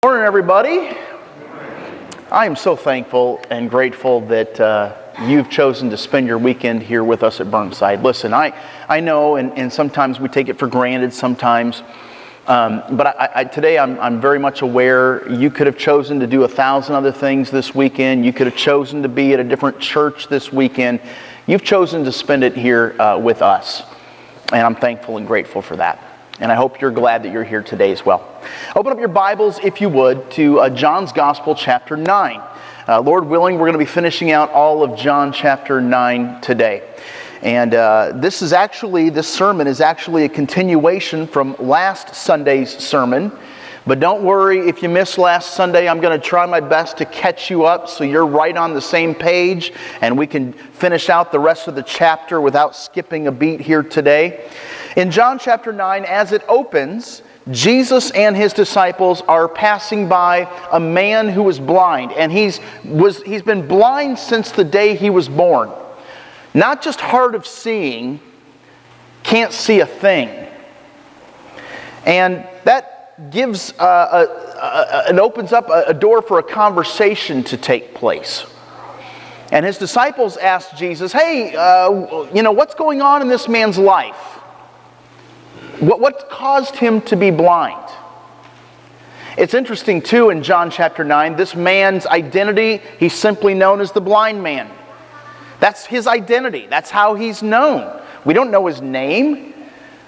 Morning, everybody. I am so thankful and grateful that you've chosen to spend your weekend here with us at Burnside. Listen, I know, and sometimes we take it for granted sometimes, but today I'm very much aware you could have chosen to do 1,000 other things this weekend. You could have chosen to be at a different church this weekend. You've chosen to spend it here with us, and I'm thankful and grateful for that. And I hope you're glad that you're here today as well. Open up your Bibles, if you would, to John's Gospel, chapter 9. Lord willing, we're going to be finishing out all of John chapter 9 today. And this sermon is actually a continuation from last Sunday's sermon. But don't worry, if you missed last Sunday, I'm going to try my best to catch you up so you're right on the same page and we can finish out the rest of the chapter without skipping a beat here today. In John chapter 9, as it opens, Jesus and his disciples are passing by a man who was blind. And he's been blind since the day he was born. Not just hard of seeing, can't see a thing. And that gives it opens up a door for a conversation to take place. And his disciples asked Jesus, hey, what's going on in this man's life? What caused him to be blind? It's interesting too in John chapter 9, this man's identity, he's simply known as the blind man. That's his identity. That's how he's known. We don't know his name.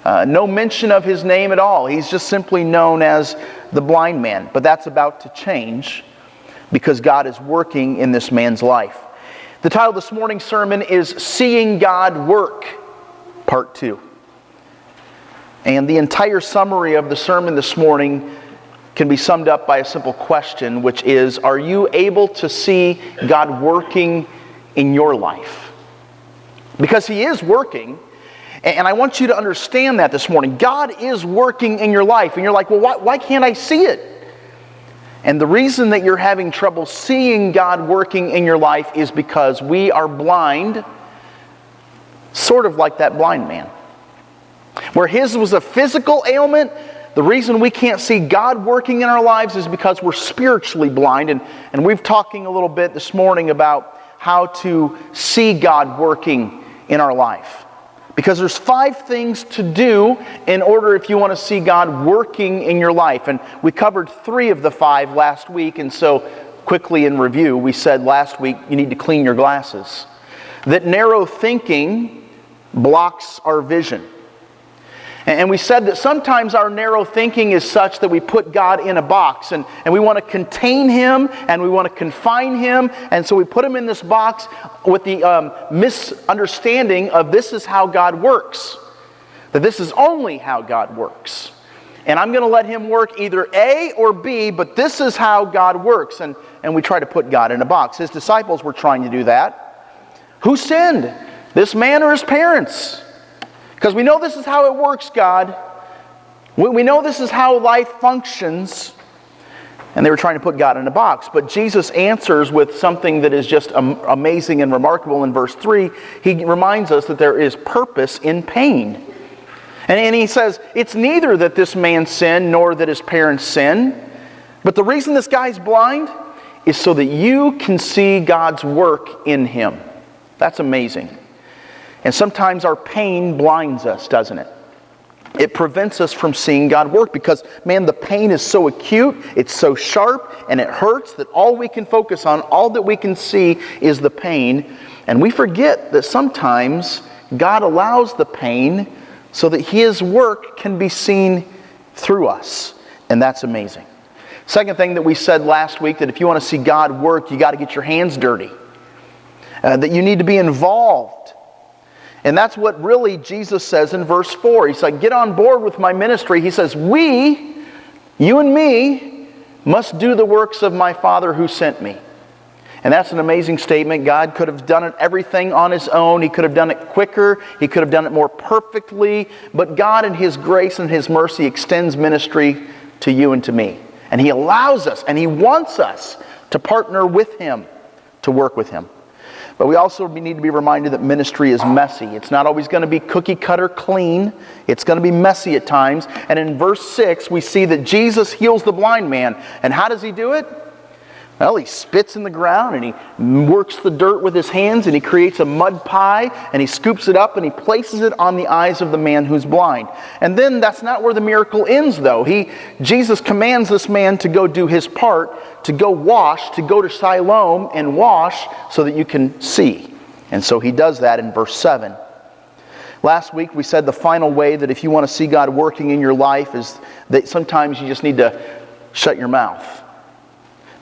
No mention of his name at all. He's just simply known as the blind man. But that's about to change because God is working in this man's life. The title of this morning's sermon is Seeing God Work, Part 2. And the entire summary of the sermon this morning can be summed up by a simple question, which is, are you able to see God working in your life? Because He is working, and I want you to understand that this morning. God is working in your life, and you're like, well, why can't I see it? And the reason that you're having trouble seeing God working in your life is because we are blind, sort of like that blind man. Where his was a physical ailment, the reason we can't see God working in our lives is because we're spiritually blind. And we've talking a little bit this morning about how to see God working in our life. Because there's 5 things to do in order if you want to see God working in your life. And we covered 3 of the 5 last week. And so quickly in review, we said last week you need to clean your glasses. That narrow thinking blocks our vision. And we said that sometimes our narrow thinking is such that we put God in a box and we want to contain Him and we want to confine Him, and so we put Him in this box with the misunderstanding of this is how God works. That this is only how God works. And I'm going to let Him work either A or B, but this is how God works. And we try to put God in a box. His disciples were trying to do that. Who sinned? This man or his parents? Because we know this is how it works, God. We know this is how life functions. And they were trying to put God in a box. But Jesus answers with something that is just amazing and remarkable in verse 3. He reminds us that there is purpose in pain. And He says, it's neither that this man sinned nor that his parents sinned. But the reason this guy's blind is so that you can see God's work in him. That's amazing. And sometimes our pain blinds us, doesn't it? It prevents us from seeing God work because, man, the pain is so acute, it's so sharp, and it hurts that all we can focus on, all that we can see is the pain. And we forget that sometimes God allows the pain so that His work can be seen through us. And that's amazing. Second thing that we said last week, that if you want to see God work, you got to get your hands dirty. That you need to be involved. And that's what really Jesus says in verse 4. He's like, get on board with my ministry. He says, we, you and me, must do the works of my Father who sent me. And that's an amazing statement. God could have done everything on His own. He could have done it quicker. He could have done it more perfectly. But God in His grace and His mercy extends ministry to you and to me. And He allows us and He wants us to partner with Him, to work with Him. But we also need to be reminded that ministry is messy. It's not always going to be cookie cutter clean. It's going to be messy at times. And in verse 6, we see that Jesus heals the blind man. And how does he do it? Well, he spits in the ground and he works the dirt with his hands and he creates a mud pie and he scoops it up and he places it on the eyes of the man who's blind. And then that's not where the miracle ends, though. Jesus commands this man to go do his part, to go wash, to go to Siloam and wash so that you can see. And so he does that in verse 7. Last week we said the final way that if you want to see God working in your life is that sometimes you just need to shut your mouth.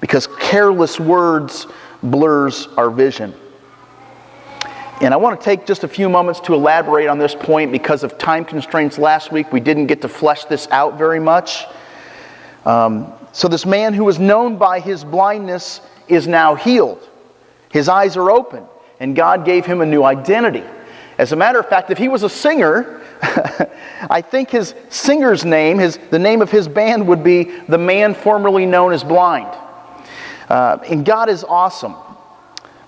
Because careless words blurs our vision. And I want to take just a few moments to elaborate on this point because of time constraints last week. We didn't get to flesh this out very much. So this man who was known by his blindness is now healed. His eyes are open, and God gave him a new identity. As a matter of fact, if he was a singer, I think his singer's name, the name of his band would be The Man Formerly Known as Blind. And God is awesome.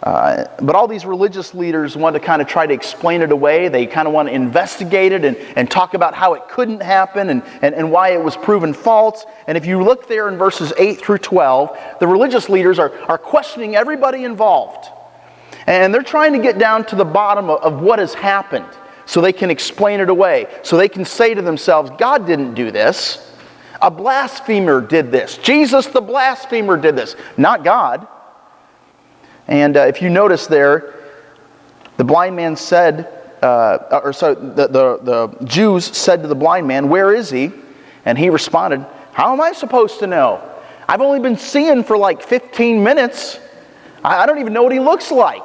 But all these religious leaders want to kind of try to explain it away. They kind of want to investigate it and talk about how it couldn't happen and why it was proven false. And if you look there in verses 8 through 12, the religious leaders are questioning everybody involved. And they're trying to get down to the bottom of what has happened so they can explain it away. So they can say to themselves, God didn't do this. A blasphemer did this. Jesus the blasphemer did this, not God. And if you notice there, the blind man said, the Jews said to the blind man, where is he? And he responded, how am I supposed to know? I've only been seeing for like 15 minutes. I don't even know what he looks like.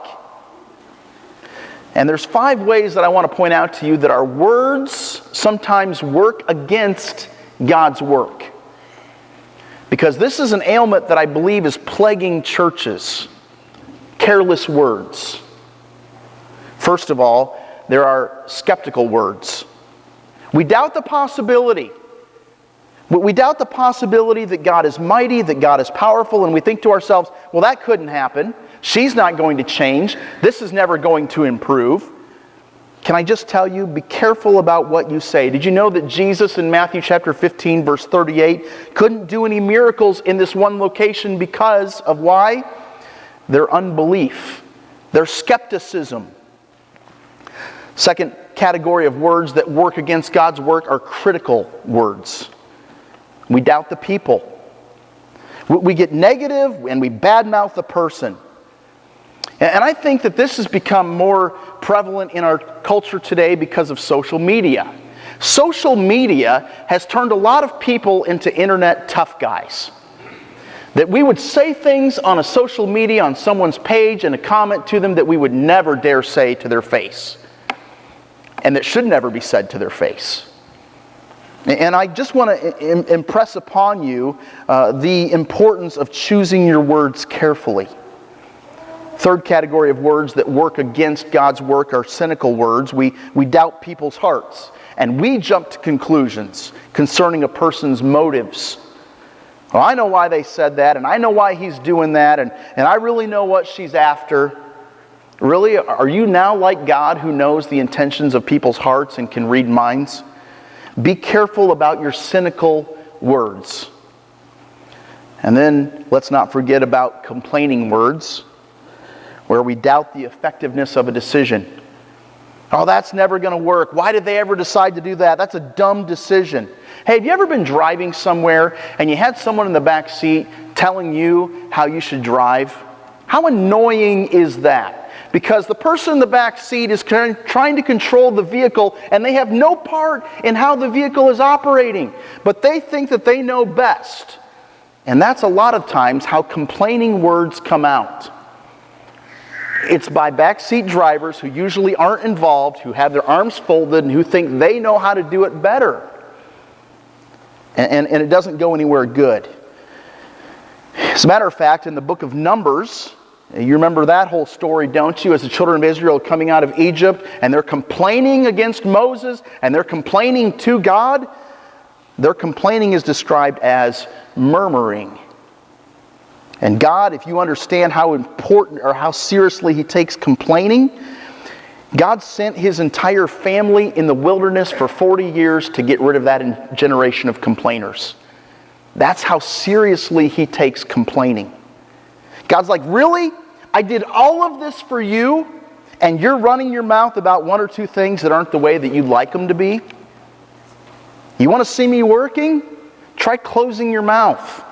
And there's 5 ways that I want to point out to you that our words sometimes work against God's work. Because this is an ailment that I believe is plaguing churches. Careless words. First of all, there are skeptical words. We doubt the possibility. We doubt the possibility that God is mighty, that God is powerful, and we think to ourselves, well, that couldn't happen. She's not going to change. This is never going to improve. Can I just tell you, be careful about what you say. Did you know that Jesus in Matthew chapter 15, verse 38, couldn't do any miracles in this one location because of why? Their unbelief, their skepticism. Second category of words that work against God's work are critical words. We doubt the people. We get negative and we badmouth the person. And I think that this has become more prevalent in our culture today because of social media. Social media has turned a lot of people into internet tough guys. That we would say things on a social media, on someone's page, and a comment to them that we would never dare say to their face. And that should never be said to their face. And I just want to impress upon you the importance of choosing your words carefully. Third category of words that work against God's work are cynical words. We doubt people's hearts. And we jump to conclusions concerning a person's motives. Well, I know why they said that, and I know why he's doing that, and I really know what she's after. Really? Are you now like God who knows the intentions of people's hearts and can read minds? Be careful about your cynical words. And then let's not forget about complaining words, where we doubt the effectiveness of a decision. Oh, that's never going to work. Why did they ever decide to do that? That's a dumb decision. Hey, have you ever been driving somewhere and you had someone in the back seat telling you how you should drive? How annoying is that? Because the person in the back seat is trying to control the vehicle and they have no part in how the vehicle is operating. But they think that they know best. And that's a lot of times how complaining words come out. It's by backseat drivers who usually aren't involved, who have their arms folded, and who think they know how to do it better. And it doesn't go anywhere good. As a matter of fact, in the book of Numbers, you remember that whole story, don't you? As the children of Israel coming out of Egypt, and they're complaining against Moses, and they're complaining to God. Their complaining is described as murmuring. And God, if you understand how important or how seriously He takes complaining, God sent His entire family in the wilderness for 40 years to get rid of that generation of complainers. That's how seriously He takes complaining. God's like, really? I did all of this for you, and you're running your mouth about one or two things that aren't the way that you'd like them to be? You want to see me working? Try closing your mouth.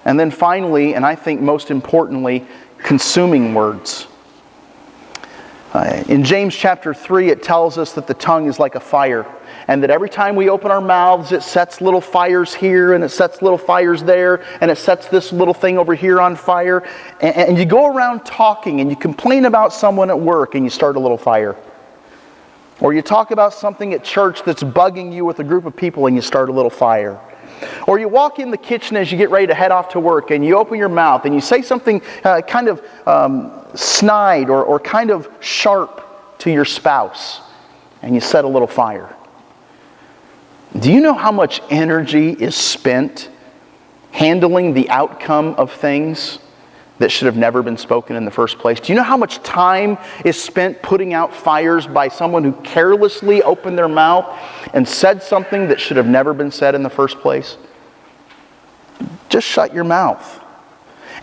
And then finally, and I think most importantly, consuming words. In James chapter 3, it tells us that the tongue is like a fire, and that every time we open our mouths, it sets little fires here, and it sets little fires there, and it sets this little thing over here on fire. And you go around talking, and you complain about someone at work, and you start a little fire. Or you talk about something at church that's bugging you with a group of people, and you start a little fire. Or you walk in the kitchen as you get ready to head off to work, and you open your mouth and you say something kind of snide or kind of sharp to your spouse, and you set a little fire. Do you know how much energy is spent handling the outcome of things that should have never been spoken in the first place? Do you know how much time is spent putting out fires by someone who carelessly opened their mouth and said something that should have never been said in the first place? Just shut your mouth.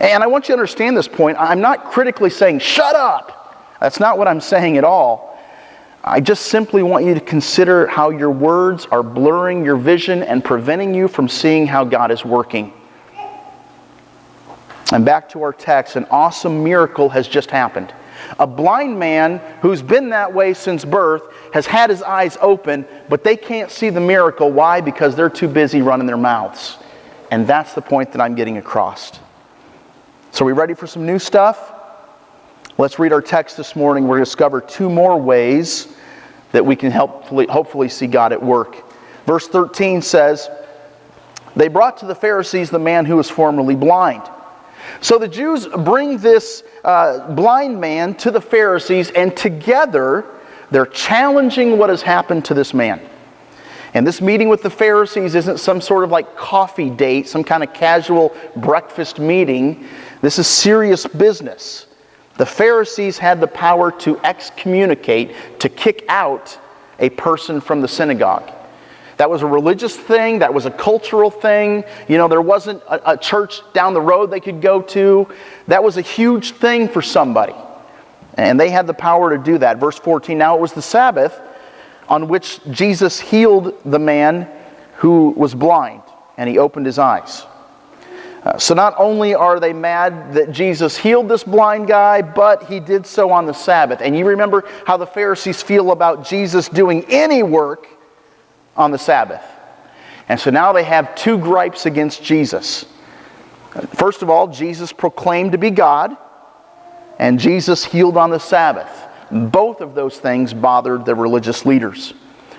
And I want you to understand this point. I'm not critically saying, shut up. That's not what I'm saying at all. I just simply want you to consider how your words are blurring your vision and preventing you from seeing how God is working. And back to our text, an awesome miracle has just happened. A blind man who's been that way since birth has had his eyes open, but they can't see the miracle. Why? Because they're too busy running their mouths. And that's the point that I'm getting across. So are we ready for some new stuff? Let's read our text this morning. We're going to discover two more ways that we can hopefully see God at work. Verse 13 says, "They brought to the Pharisees the man who was formerly blind." So the Jews bring this blind man to the Pharisees, and together they're challenging what has happened to this man. And this meeting with the Pharisees isn't some sort of like coffee date, some kind of casual breakfast meeting. This is serious business. The Pharisees had the power to excommunicate, to kick out a person from the synagogue. That was a religious thing. That was a cultural thing. You know, there wasn't a church down the road they could go to. That was a huge thing for somebody. And they had the power to do that. Verse 14, "Now it was the Sabbath on which Jesus healed the man who was blind, and He opened his eyes." So not only are they mad that Jesus healed this blind guy, but He did so on the Sabbath. And you remember how the Pharisees feel about Jesus doing any work on the Sabbath. And so now they have two gripes against Jesus. First of all, Jesus proclaimed to be God, and Jesus healed on the Sabbath. Both of those things bothered the religious leaders.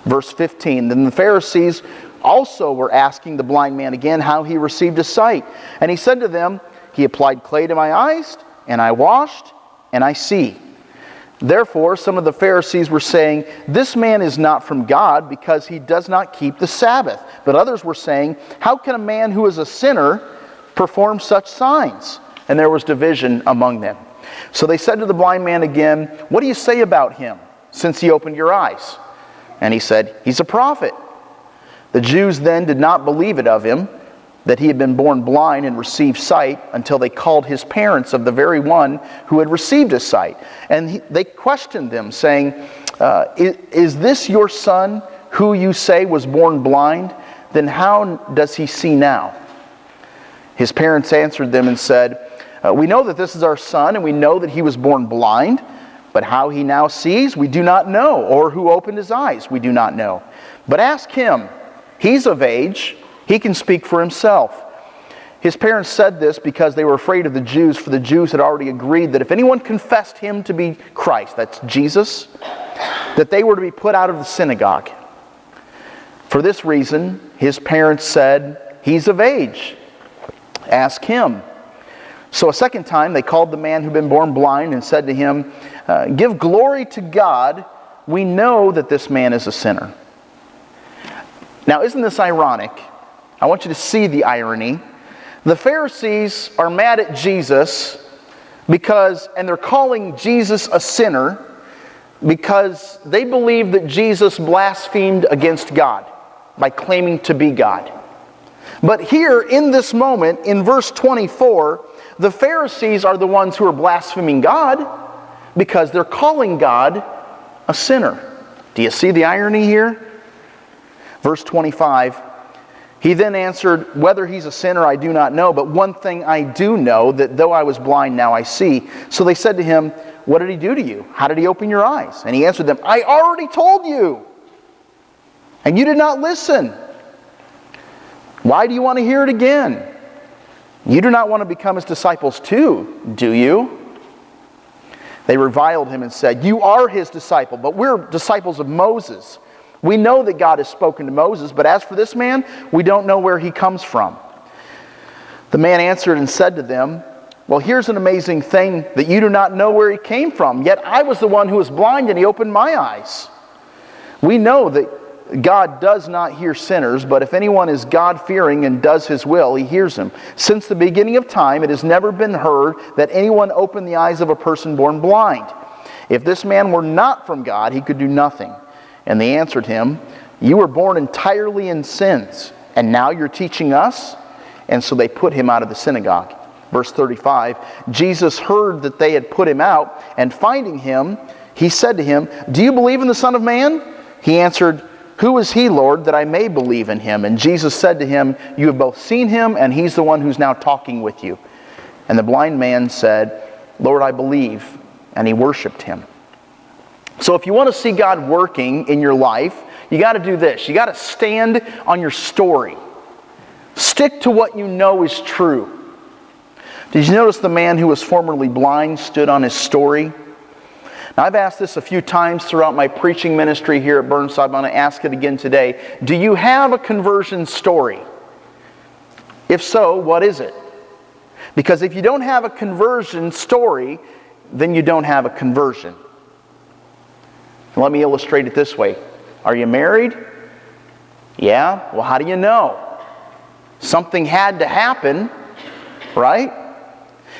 Verse 15, "Then the Pharisees also were asking the blind man again how he received his sight. And he said to them, 'He applied clay to my eyes, and I washed, and I see.' Therefore, some of the Pharisees were saying, 'This man is not from God, because he does not keep the Sabbath.' But others were saying, 'How can a man who is a sinner perform such signs?' And there was division among them. So they said to the blind man again, 'What do you say about him, since he opened your eyes?' And he said, 'He's a prophet.' The Jews then did not believe it of him, that he had been born blind and received sight, until they called his parents of the very one who had received his sight. And they questioned them, saying, 'Is this your son, who you say was born blind? Then how does he see now?' His parents answered them and said, 'We know that this is our son, and we know that he was born blind. But how he now sees, we do not know, or who opened his eyes, we do not know. But ask him. He's of age. He can speak for himself.' His parents said this because they were afraid of the Jews, for the Jews had already agreed that if anyone confessed him to be Christ," that's Jesus, "that they were to be put out of the synagogue. For this reason, his parents said, 'He's of age. Ask him.' So a second time they called the man who'd been born blind and said to him, 'Give glory to God. We know that this man is a sinner.'" Now, isn't this ironic? I want you to see the irony. The Pharisees are mad at Jesus and they're calling Jesus a sinner because they believe that Jesus blasphemed against God by claiming to be God. But here in this moment, in verse 24, the Pharisees are the ones who are blaspheming God because they're calling God a sinner. Do you see the irony here? Verse 25, he then answered, whether he's a sinner I do not know, but one thing I do know, that though I was blind, now I see. So they said to him, what did he do to you? How did he open your eyes? And he answered them, I already told you, and you did not listen. Why do you want to hear it again? You do not want to become his disciples too, do you? They reviled him and said, you are his disciple, but we're disciples of Moses. We know that God has spoken to Moses, but as for this man, we don't know where he comes from. The man answered and said to them, well, here's an amazing thing, that you do not know where he came from. Yet I was the one who was blind and he opened my eyes. We know that God does not hear sinners, but if anyone is God-fearing and does his will, he hears him. Since the beginning of time, it has never been heard that anyone opened the eyes of a person born blind. If this man were not from God, he could do nothing. And they answered him, you were born entirely in sins, and now you're teaching us? And so they put him out of the synagogue. Verse 35, Jesus heard that they had put him out, and finding him, he said to him, do you believe in the Son of Man? He answered, who is he, Lord, that I may believe in him? And Jesus said to him, you have both seen him, and he's the one who's now talking with you. And the blind man said, Lord, I believe. And he worshiped him. So if you want to see God working in your life, you got to do this. You got to stand on your story. Stick to what you know is true. Did you notice the man who was formerly blind stood on his story? Now, I've asked this a few times throughout my preaching ministry here at Burnside. I'm going to ask it again today. Do you have a conversion story? If so, what is it? Because if you don't have a conversion story, then you don't have a conversion. Let me illustrate it this way. Are you married? Yeah? Well, how do you know? Something had to happen, right?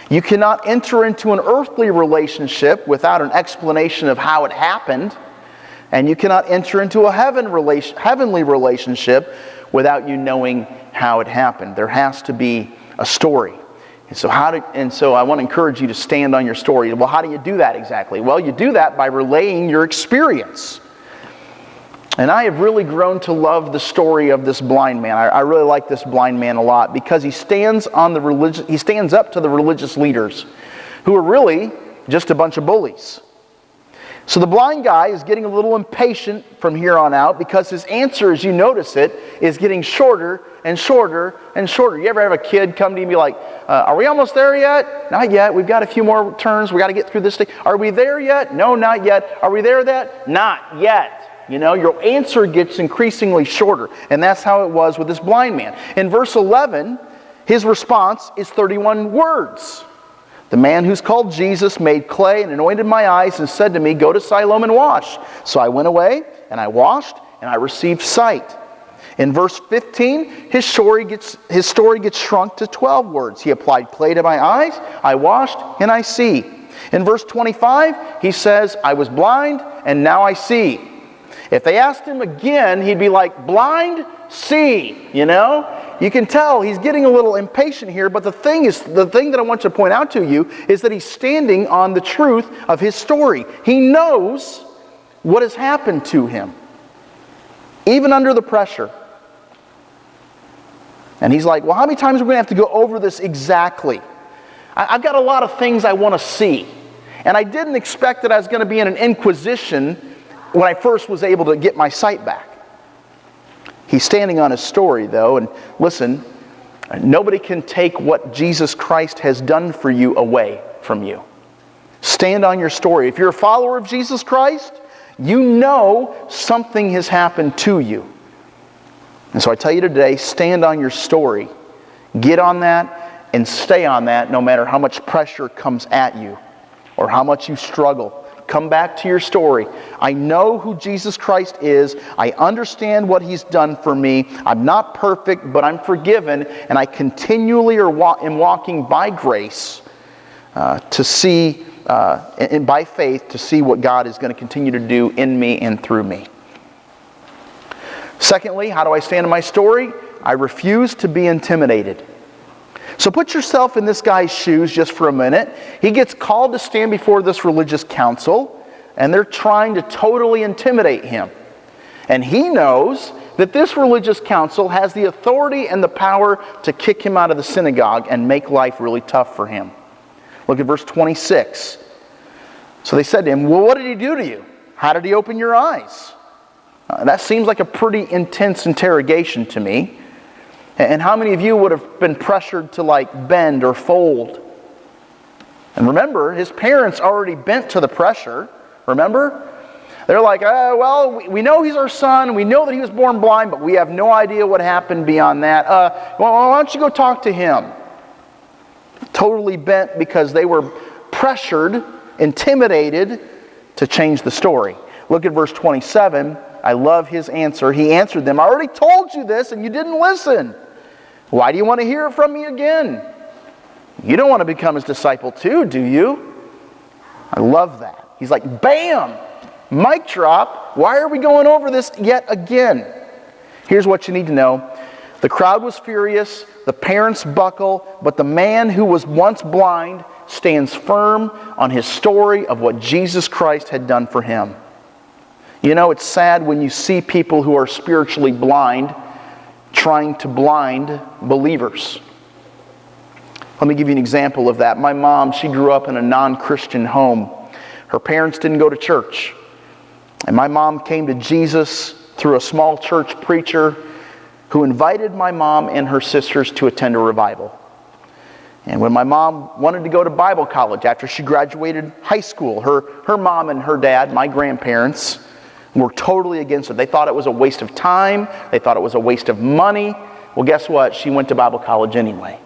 You cannot enter into an earthly relationship without an explanation of how it happened. And you cannot enter into a heavenly relationship without you knowing how it happened. There has to be a story. And so I want to encourage you to stand on your story. Well, how do you do that exactly? Well, you do that by relaying your experience. And I have really grown to love the story of this blind man. I really like this blind man a lot because he stands up to the religious leaders who are really just a bunch of bullies. So the blind guy is getting a little impatient from here on out because his answer, as you notice it, is getting shorter and shorter and shorter. You ever have a kid come to you and be like, are we almost there yet? Not yet. We've got a few more turns. We've got to get through this thing. Are we there yet? No, not yet. Are we there yet? Not yet. You know, your answer gets increasingly shorter. And that's how it was with this blind man. In verse 11, his response is 31 words. The man who's called Jesus made clay and anointed my eyes and said to me, go to Siloam and wash. So I went away and I washed and I received sight. In verse 15, his story gets shrunk to 12 words. He applied clay to my eyes, I washed, and I see. In verse 25, he says, I was blind and now I see. If they asked him again, he'd be like, blind, see, you know? You can tell he's getting a little impatient here, but the thing that I want to point out to you is that he's standing on the truth of his story. He knows what has happened to him, even under the pressure. And he's like, well, how many times are we going to have to go over this exactly? I've got a lot of things I want to see. And I didn't expect that I was going to be in an inquisition when I first was able to get my sight back. He's standing on his story, though, and listen, nobody can take what Jesus Christ has done for you away from you. Stand on your story. If you're a follower of Jesus Christ, you know something has happened to you. And so I tell you today, stand on your story. Get on that and stay on that no matter how much pressure comes at you or how much you struggle. come back to your story. I know who Jesus Christ is. I understand what He's done for me. I'm not perfect, but I'm forgiven, and I continually am walking by grace to see, and by faith, to see what God is going to continue to do in me and through me. Secondly, how do I stand in my story? I refuse to be intimidated. So put yourself in this guy's shoes just for a minute. He gets called to stand before this religious council, and they're trying to totally intimidate him. And he knows that this religious council has the authority and the power to kick him out of the synagogue and make life really tough for him. Look at verse 26. So they said to him, well, what did he do to you? How did he open your eyes? That seems like a pretty intense interrogation to me. And how many of you would have been pressured to bend or fold? And remember, his parents already bent to the pressure. Remember? They're like, well, we know he's our son. We know that he was born blind, but we have no idea what happened beyond that. Well, why don't you go talk to him? Totally bent because they were pressured, intimidated to change the story. Look at verse 27. I love his answer. He answered them, I already told you this and you didn't listen. Why do you want to hear it from me again? You don't want to become his disciple too, do you? I love that. He's like, bam! Mic drop. Why are we going over this yet again? Here's what you need to know. The crowd was furious. The parents buckle. But the man who was once blind stands firm on his story of what Jesus Christ had done for him. You know, it's sad when you see people who are spiritually blind trying to blind believers. Let me give you an example of that. My mom, she grew up in a non-Christian home. Her parents didn't go to church. And my mom came to Jesus through a small church preacher who invited my mom and her sisters to attend a revival. And when my mom wanted to go to Bible college after she graduated high school, her mom and her dad, my grandparents, were totally against it. They thought it was a waste of time. They thought it was a waste of money. Well, guess what? She went to Bible college anyway.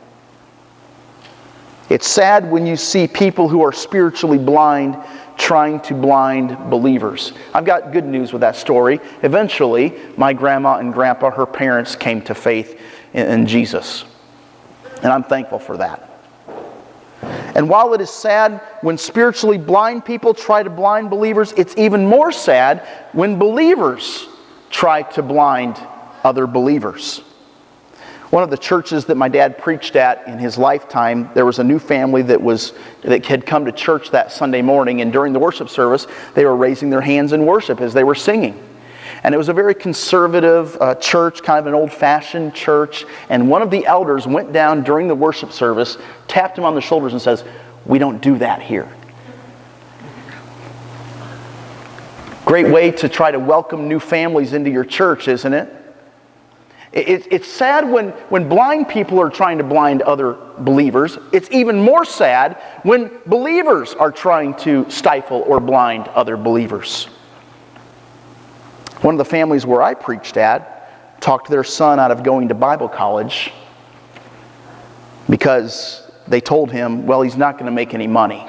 It's sad when you see people who are spiritually blind trying to blind believers. I've got good news with that story. Eventually, my grandma and grandpa, her parents, came to faith in Jesus. And I'm thankful for that. And while it is sad when spiritually blind people try to blind believers, it's even more sad when believers try to blind other believers. One of the churches that my dad preached at in his lifetime, there was a new family that had come to church that Sunday morning, and during the worship service, they were raising their hands in worship as they were singing. And it was a very conservative church, kind of an old-fashioned church. And one of the elders went down during the worship service, tapped him on the shoulders and says, "We don't do that here." Great way to try to welcome new families into your church, isn't it? It's sad when blind people are trying to blind other believers. It's even more sad when believers are trying to stifle or blind other believers. One of the families where I preached at talked their son out of going to Bible college because they told him, well, he's not going to make any money.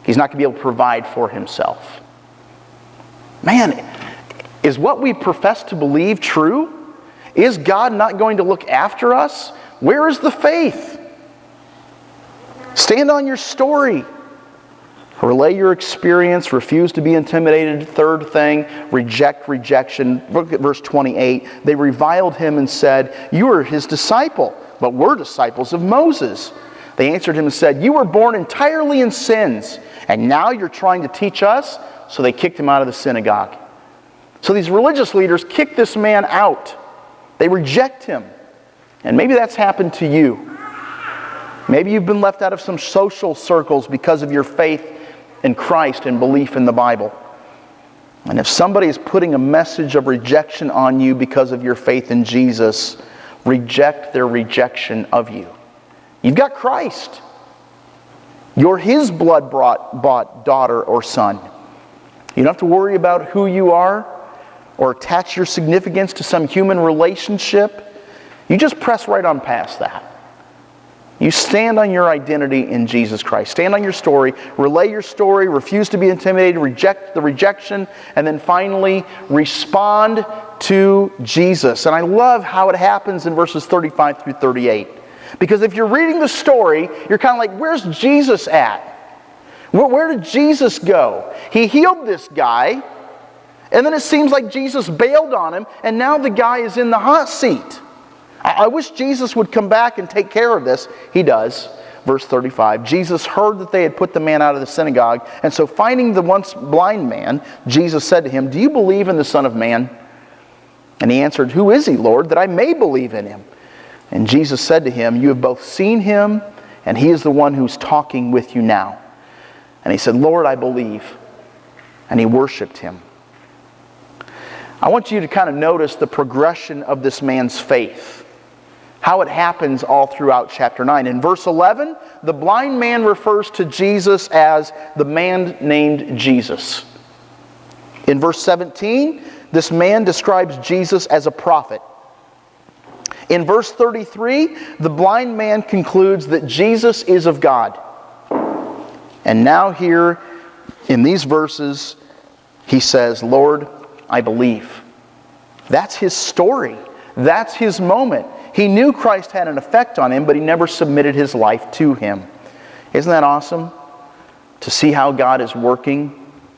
He's not going to be able to provide for himself. Man, is what we profess to believe true? Is God not going to look after us? Where is the faith? Stand on your story. Relay your experience. Refuse to be intimidated. Third thing, reject rejection. Look at verse 28. They reviled him and said, "You are his disciple, but we're disciples of Moses." They answered him and said, "You were born entirely in sins, and now you're trying to teach us?" So they kicked him out of the synagogue. So these religious leaders kicked this man out. They reject him. And maybe that's happened to you. Maybe you've been left out of some social circles because of your faith in Christ and belief in the Bible. And if somebody is putting a message of rejection on you because of your faith in Jesus, reject their rejection of you. You've got Christ. You're his blood-bought daughter or son. You don't have to worry about who you are or attach your significance to some human relationship. You just press right on past that. You stand on your identity in Jesus Christ. Stand on your story, relay your story, refuse to be intimidated, reject the rejection, and then finally respond to Jesus. And I love how it happens in verses 35 through 38. Because if you're reading the story, you're kind of like, where's Jesus at? Where did Jesus go? He healed this guy, and then it seems like Jesus bailed on him, and now the guy is in the hot seat. I wish Jesus would come back and take care of this. He does. Verse 35, Jesus heard that they had put the man out of the synagogue, and so finding the once blind man, Jesus said to him, "Do you believe in the Son of Man?" And he answered, "Who is he, Lord, that I may believe in him?" And Jesus said to him, "You have both seen him, and he is the one who's talking with you now." And he said, "Lord, I believe." And he worshiped him. I want you to kind of notice the progression of this man's faith. How it happens all throughout chapter 9. In verse 11, the blind man refers to Jesus as the man named Jesus. In verse 17, this man describes Jesus as a prophet. In verse 33, the blind man concludes that Jesus is of God. And now here, in these verses, he says, "Lord, I believe." That's his story. That's his moment. He knew Christ had an effect on him, but he never submitted his life to him. Isn't that awesome? To see how God is working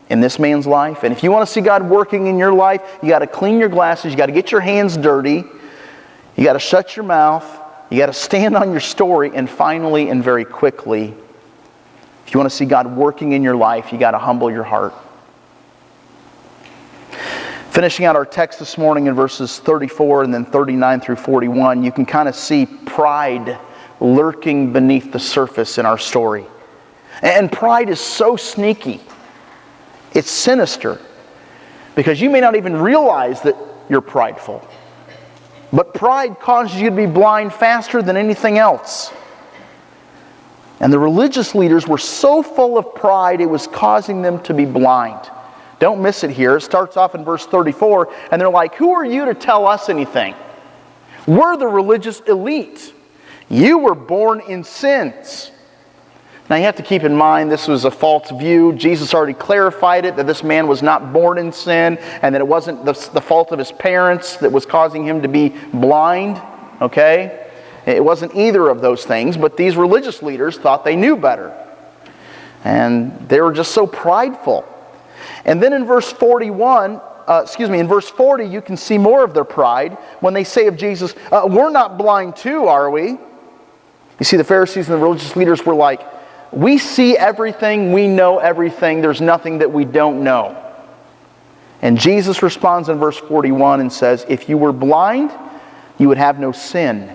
in this man's life. And if you want to see God working in your life, you got to clean your glasses, you got to get your hands dirty, you got to shut your mouth, you got to stand on your story, and finally and very quickly, if you want to see God working in your life, you got to humble your heart. Finishing out our text this morning in verses 34 and then 39 through 41, you can kind of see pride lurking beneath the surface in our story. And pride is so sneaky. It's sinister. Because you may not even realize that you're prideful. But pride causes you to be blind faster than anything else. And the religious leaders were so full of pride, it was causing them to be blind. Don't miss it here. It starts off in verse 34, and they're like, "Who are you to tell us anything? We're the religious elite. You were born in sins." Now you have to keep in mind this was a false view. Jesus already clarified it, that this man was not born in sin, and that it wasn't the fault of his parents that was causing him to be blind. Okay? It wasn't either of those things, but these religious leaders thought they knew better. And they were just so prideful. And then in verse 40, you can see more of their pride when they say of Jesus, "We're not blind too, are we?" You see, the Pharisees and the religious leaders were like, "We see everything, we know everything, there's nothing that we don't know." And Jesus responds in verse 41 and says, "If you were blind, you would have no sin.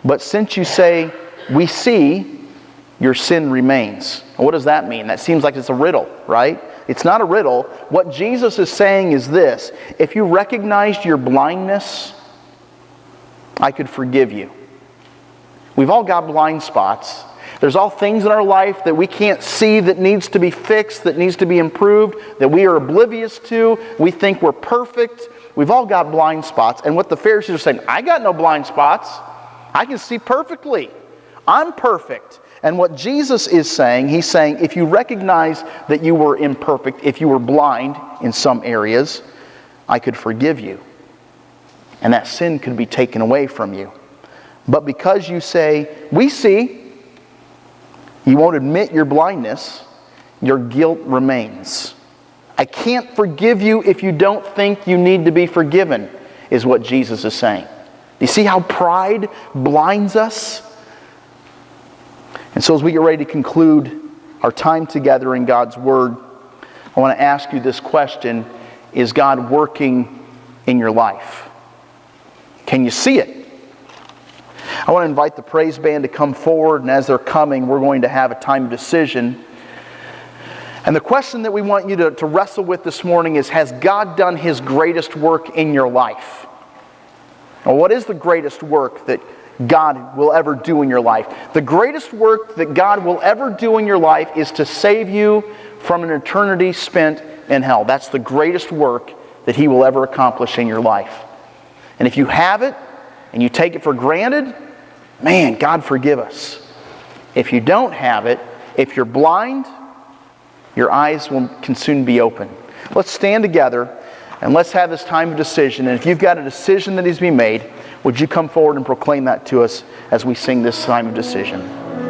But since you say, 'We see,' your sin remains." What does that mean? That seems like it's a riddle, right? It's not a riddle. What Jesus is saying is this: if you recognized your blindness, I could forgive you. We've all got blind spots. There's all things in our life that we can't see that needs to be fixed, that needs to be improved, that we are oblivious to. We think we're perfect. We've all got blind spots. And what the Pharisees are saying, I got no blind spots. I can see perfectly. I'm perfect. And what Jesus is saying, he's saying, if you recognize that you were imperfect, if you were blind in some areas, I could forgive you. And that sin could be taken away from you. But because you say, "We see," you won't admit your blindness, your guilt remains. I can't forgive you if you don't think you need to be forgiven, is what Jesus is saying. Do you see how pride blinds us? And so as we get ready to conclude our time together in God's Word, I want to ask you this question: is God working in your life? Can you see it? I want to invite the praise band to come forward, and as they're coming, we're going to have a time of decision. And the question that we want you to wrestle with this morning is, has God done His greatest work in your life? Well, what is the greatest work that God will ever do in your life? The greatest work that God will ever do in your life is to save you from an eternity spent in hell. That's the greatest work that He will ever accomplish in your life. And if you have it, and you take it for granted, man, God forgive us. If you don't have it, if you're blind, your eyes can soon be open. Let's stand together and let's have this time of decision. And if you've got a decision that needs to be made, would you come forward and proclaim that to us as we sing this time of decision?